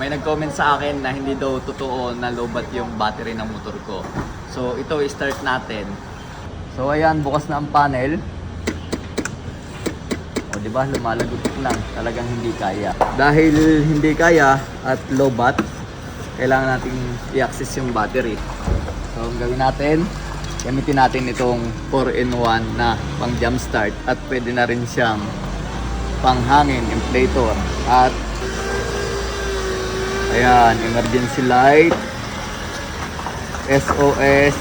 May nag-comment sa akin na hindi daw totoo na lobat yung battery ng motor ko. So ito, i-start natin. So ayan, bukas na ang panel. O di ba, lumalagot lang. Talagang hindi kaya. Dahil hindi kaya at lobat, kailangan nating i-access yung battery. So ang gawin natin, gamitin natin itong 4-in-1 na pang jump start at pwede na rin siyang panghangin inflator. At ayan, emergency light, SOS,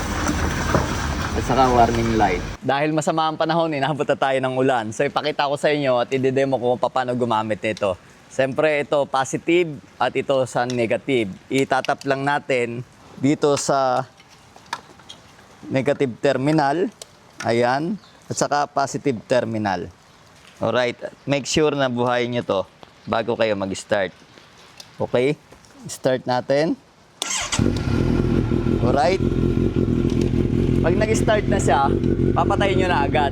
at saka warning light. Dahil masama ang panahon, inaabot na tayo ng ulan. So ipakita ko sa inyo at i-demo ko kung paano gumamit nito. Siyempre ito positive at ito sa negative. Itatap lang natin dito sa negative terminal. Ayan. At saka positive terminal. Alright. Make sure na buhayin nyo to bago kayo mag-start. Okay? Start natin. Alright. Pag nag-start na siya, papatayin nyo na agad.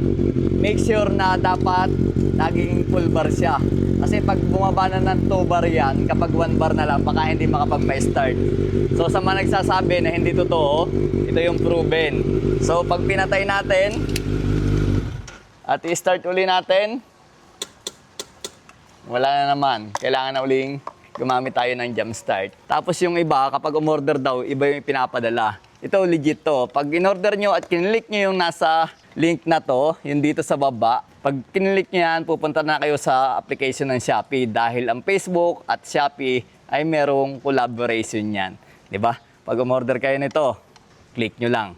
Make sure na dapat naging full bar siya. Kasi pag bumaba na ng 2 bar yan, kapag 1 bar na lang, baka hindi makapag-start. So sa mga nagsasabi na hindi totoo, ito yung proven. So pag pinatay natin, at i-start uli natin, wala na naman. Kailangan na uling gumamit tayo ng jump start. Tapos yung iba, kapag umorder daw, iba yung pinapadala. Ito legit to. Pag in-order nyo at kinlik nyo yung nasa link na to, yung dito sa baba, pag kinlik nyo yan, pupunta na kayo sa application ng Shopee dahil ang Facebook at Shopee ay merong collaboration yan. Diba? Pag umorder kayo nito, click nyo lang.